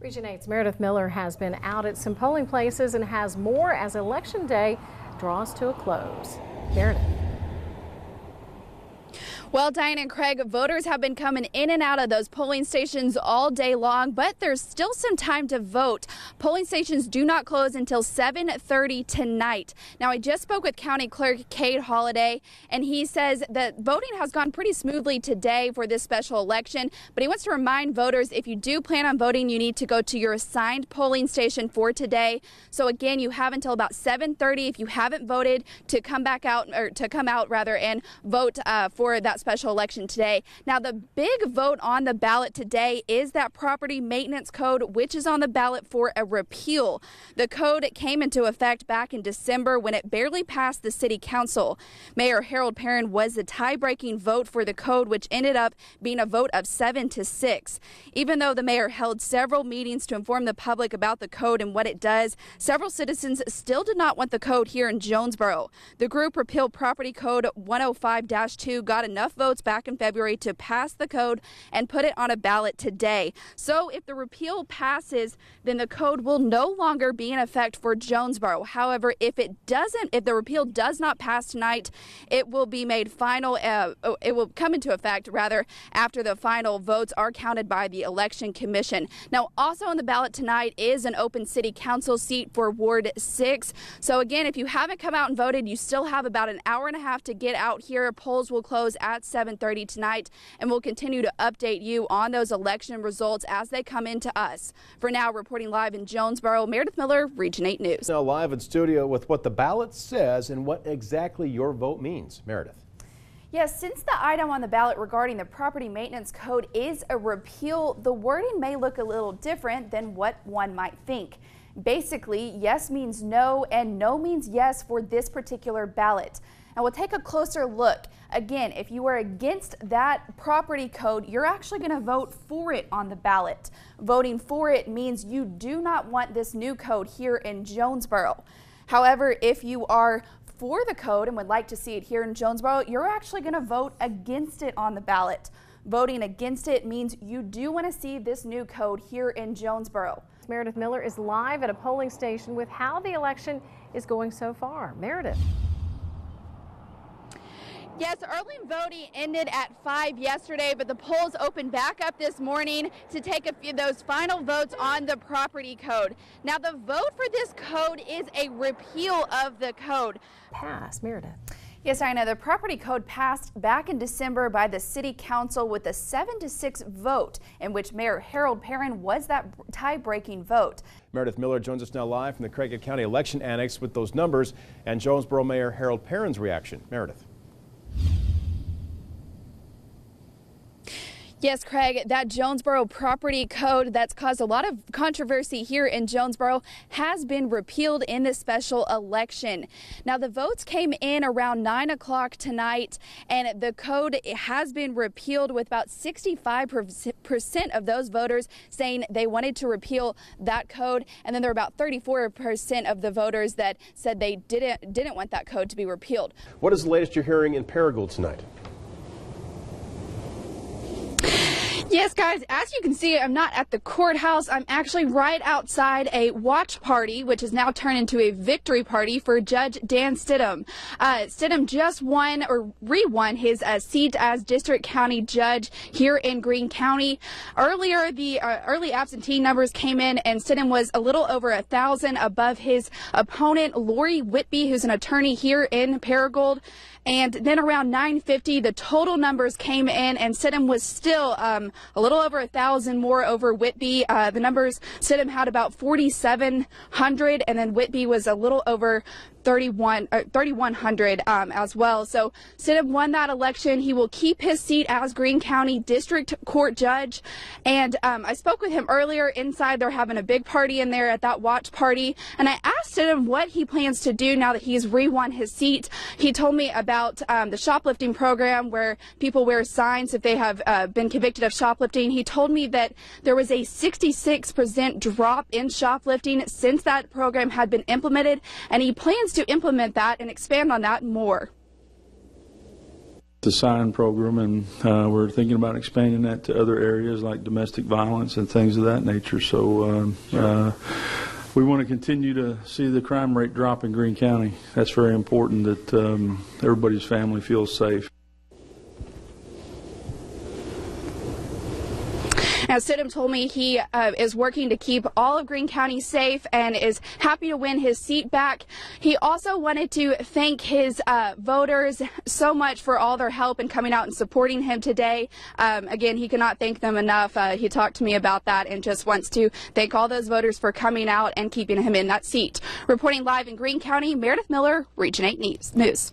Region 8's Meredith Miller has been out at some polling places and has more as Election Day draws to a close. Meredith. Well, Diane and Craig, voters have been coming in and out of those polling stations all day long, but there's still some time to vote. Polling stations do not close until 7:30 tonight. Now, I just spoke with County Clerk Cade Holliday, and he says that voting has gone pretty smoothly today for this special election, but he wants to remind voters if you do plan on voting, you need to go to your assigned polling station for today. So again, you have until about 7:30 if you haven't voted to come back out, or to come out rather, and vote for that special election today. Now, the big vote on the ballot today is that property maintenance code, which is on the ballot for a repeal. The code came into effect back in December when it barely passed the city council. Mayor Harold Perrin was the tie-breaking vote for the code, which ended up being a vote of 7-6. Even though the mayor held several meetings to inform the public about the code and what it does, several citizens still did not want the code here in Jonesboro. The group Repeal Property Code 105-2 got enough votes back in February to pass the code and put it on a ballot today. So if the repeal passes, then the code will no longer be in effect for Jonesboro. However, if the repeal does not pass tonight, it will be made final. It will come into effect rather after the final votes are counted by the Election Commission. Now, also on the ballot tonight is an open city council seat for Ward 6. So again, if you haven't come out and voted, you still have about an hour and a half to get out here. Polls will close at 7:30 tonight, and we'll continue to update you on those election results as they come into us. For now, reporting live in Jonesboro, Meredith Miller, Region 8 News. Now live in studio with what the ballot says and what exactly your vote means. Meredith. Yes, since the item on the ballot regarding the property maintenance code is a repeal, the wording may look a little different than what one might think. Basically, yes means no and no means yes for this particular ballot. Now we'll take a closer look. Again, if you are against that property code, you're actually going to vote for it on the ballot. Voting for it means you do not want this new code here in Jonesboro. However, if you are for the code and would like to see it here in Jonesboro, you're actually going to vote against it on the ballot. Voting against it means you do want to see this new code here in Jonesboro. Meredith Miller is live at a polling station with how the election is going so far. Meredith. Yes, early voting ended at 5 yesterday, but the polls opened back up this morning to take a few of those final votes on the property code. Now, the vote for this code is a repeal of the code. Pass, Meredith. Yes, I know. The property code passed back in December by the city council with a 7-6 vote, in which Mayor Harold Perrin was that tie-breaking vote. Meredith Miller joins us now live from the Craighead County Election Annex with those numbers and Jonesboro Mayor Harold Perrin's reaction. Meredith. Yes, Craig, that Jonesboro property code that's caused a lot of controversy here in Jonesboro has been repealed in this special election. Now, the votes came in around 9 o'clock tonight, and the code has been repealed with about 65% of those voters saying they wanted to repeal that code. And then there were about 34% of the voters that said they didn't want that code to be repealed. What is the latest you're hearing in Paragould tonight? Yes, guys, as you can see, I'm not at the courthouse. I'm actually right outside a watch party, which has now turned into a victory party for Judge Dan Stidham. Stidham just won or re-won his seat as District County Judge here in Greene County. Earlier, the early absentee numbers came in, and Stidham was a little over 1,000 above his opponent, Lori Whitby, who's an attorney here in Paragould. And then around 9:50, the total numbers came in, and Stidham was still a little over 1,000 more over Whitby. The numbers, Stidham had about 4,700, and then Whitby was a little over 3,100 as well. So Stidham won that election. He will keep his seat as Greene County District Court Judge. And I spoke with him earlier inside. They're having a big party in there at that watch party. And I asked him what he plans to do now that he's re-won his seat. He told me about the shoplifting program where people wear signs if they have been convicted of shoplifting. He told me that there was a 66% drop in shoplifting since that program had been implemented, and he plans to implement that and expand on that more. the sign program, and we're thinking about expanding that to other areas like domestic violence and things of that nature. So we want to continue to see the crime rate drop in Greene County. That's very important, that everybody's family feels safe. Now, Stidham told me he is working to keep all of Greene County safe and is happy to win his seat back. He also wanted to thank his voters so much for all their help in coming out and supporting him today. Again, he cannot thank them enough. He talked to me about that and just wants to thank all those voters for coming out and keeping him in that seat. Reporting live in Greene County, Meredith Miller, Region 8 News.